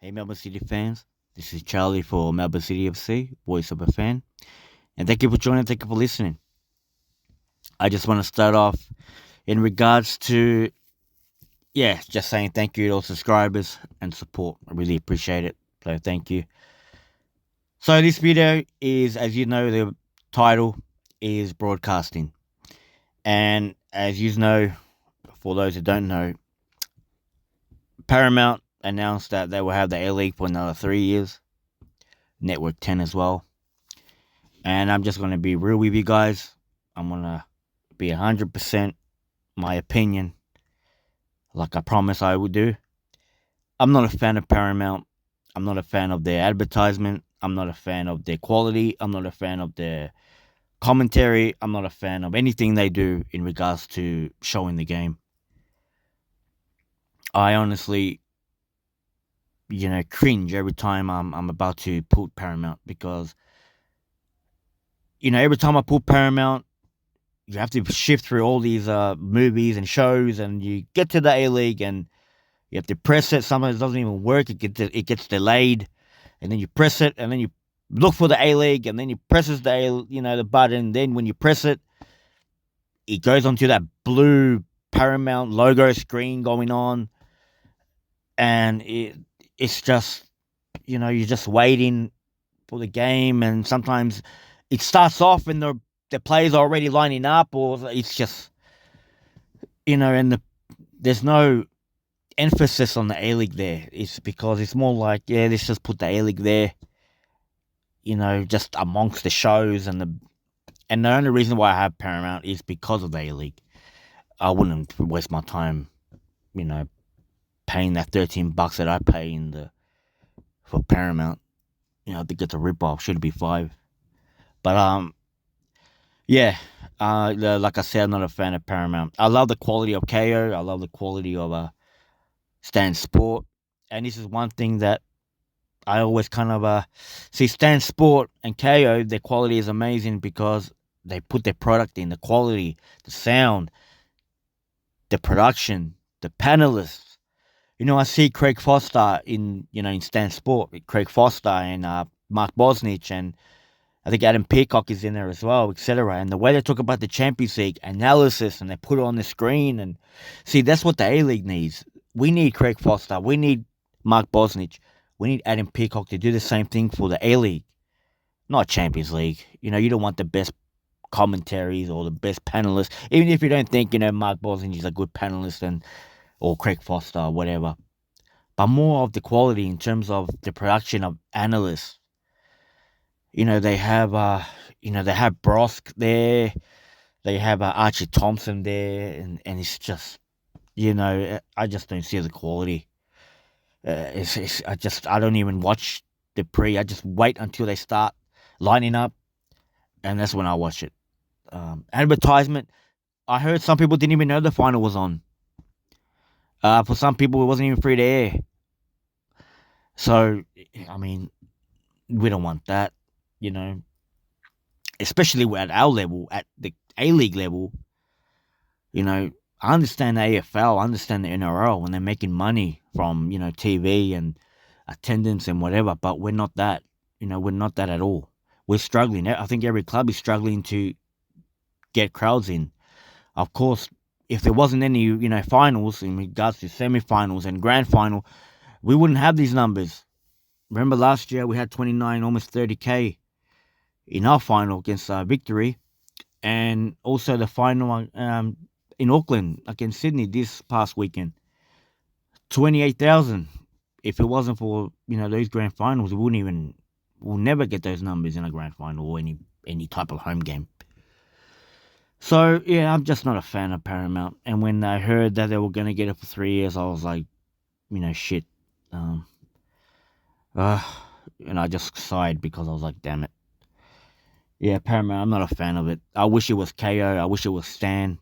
Hey Melbourne City fans, this is Charlie for Melbourne City FC, voice of a fan, and thank you for joining, thank you for listening. I just want to start off in regards to, just saying thank you to all subscribers and support. I really appreciate it, so thank you. So this video is, as you know, the title is broadcasting, and as you know, for those who don't know, Paramount announced that they will have the A-League for another 3 years, Network 10 as well. And I'm just going to be real with you guys. I'm going to be 100% my opinion, like I promised I would do. I'm not a fan of Paramount. I'm not a fan of their advertisement. I'm not a fan of their quality. I'm not a fan of their commentary. I'm not a fan of anything they do in regards to showing the game. I honestly, cringe every time I'm about to put Paramount because, every time I put Paramount, you have to shift through all these movies and shows, and you get to the A-League, and you have to press it. Sometimes it doesn't even work. It gets delayed, and then you press it, and then you look for the A-League, and then you press the button. Then when you press it, it goes onto that blue Paramount logo screen going on, and it's just, you're just waiting for the game, and sometimes it starts off and the players are already lining up, or it's just, and there's no emphasis on the A-League there. It's because it's more like, let's just put the A-League there, just amongst the shows, and the only reason why I have Paramount is because of the A-League. I wouldn't waste my time, paying that $13 that I pay for Paramount. I think it's a rip-off. Should be $5. But like I said, I'm not a fan of Paramount. I love the quality of KO. I love the quality of Stan Sport, and this is one thing that I always kind of see. Stan Sport and KO, their quality is amazing because they put their product in, the quality, the sound, the production, the panelists. I see Craig Foster in Stan Sport, Craig Foster and Mark Bosnich, and I think Adam Peacock is in there as well, etc. And the way they talk about the Champions League analysis, and they put it on the screen, and see, that's what the A-League needs. We need Craig Foster. We need Mark Bosnich. We need Adam Peacock to do the same thing for the A-League, not Champions League. You don't want the best commentaries or the best panelists, even if you don't think Mark Bosnich is a good panelist or Craig Foster or whatever. But more of the quality in terms of the production of analysts. They have Brosk there. They have Archie Thompson there, and it's just, I just don't see the quality. I don't even watch the pre. I just wait until they start lining up, and that's when I watch it. Advertisement. I heard some people didn't even know the final was on. For some people, it wasn't even free to air. So, I mean, we don't want that, especially at our level, at the A-League level. I understand the AFL, I understand the NRL when they're making money from, TV and attendance and whatever, but we're not that. We're not that at all. We're struggling. I think every club is struggling to get crowds in. Of course, if there wasn't any, finals in regards to semi-finals and grand final, we wouldn't have these numbers. Remember last year we had 29, almost 30K in our final against Victory, and also the final in Auckland against Sydney this past weekend, 28,000. If it wasn't for those grand finals, we'll never get those numbers in a grand final or any type of home game. So yeah, I'm just not a fan of Paramount. And when I heard that they were going to get it for 3 years, I was like, shit. And I just sighed because I was like, damn it. Yeah, Paramount, I'm not a fan of it. I wish it was KO. I wish it was Stan,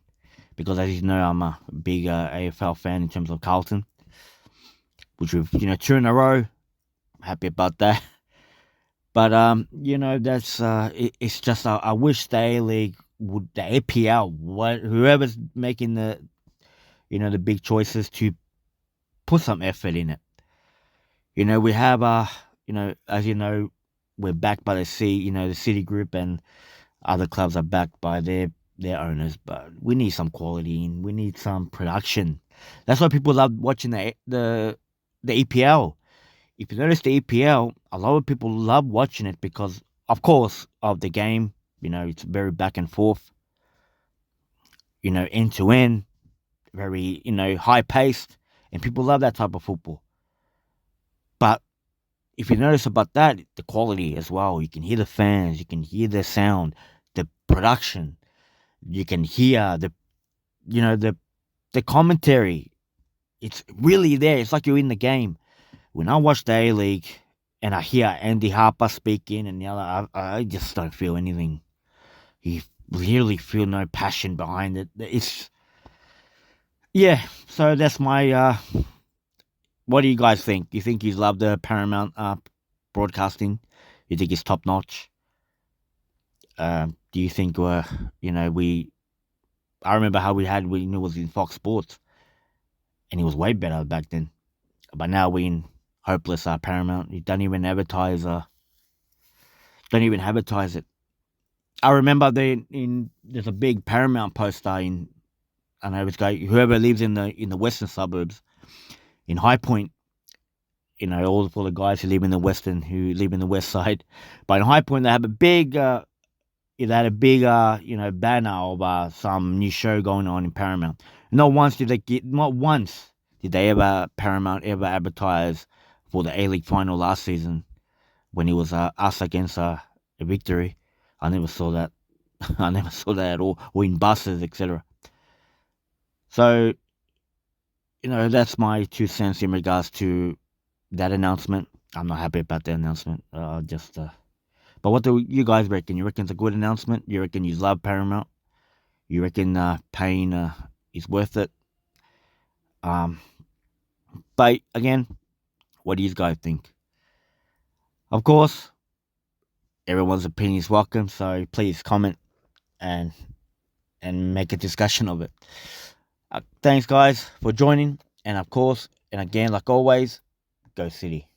because as you know, I'm a big AFL fan in terms of Carlton, which we've 2 in a row. Happy about that. But that's it's just I wish the A-League would, the APL, whoever's making the the big choices, to put some effort in it. We have as you know, we're backed by the the City Group, and other clubs are backed by their owners. But we need some quality and we need some production. That's why people love watching the EPL. If you notice the EPL, a lot of people love watching it because, of course, of the game. It's very back and forth. End to end, very high paced, and people love that type of football. But if you notice about that, the quality as well. You can hear the fans, you can hear the sound, the production. You can hear the commentary. It's really there. It's like you're in the game. When I watch the A League and I hear Andy Harper speaking and the other, I just don't feel anything. You really feel no passion behind it. It's yeah. So that's my. What do you guys think? You think you love the Paramount broadcasting? You think it's top notch? Do you think we? I remember how we had when it was in Fox Sports, and it was way better back then. But now we in hopeless Paramount. You don't even advertise. Don't even advertise it. I remember there's a big Paramount poster in. And I was going, whoever lives in the western suburbs in High Point, all for the guys who live in the west side. But in High Point, they have a big banner of some new show going on in Paramount. Not once did they ever Paramount ever advertise for the A League final last season when it was us against a victory. I never saw that. I never saw that at all, or in buses, etc. So that's my 2 cents in regards to that announcement. I'm not happy about the announcement. But what do you guys reckon? You reckon it's a good announcement? You reckon you love Paramount? You reckon paying is worth it? Um, but again, what do you guys think? Of course, everyone's opinion is welcome. So please comment and make a discussion of it. Thanks, guys, for joining. And of course, and again, like always, go City.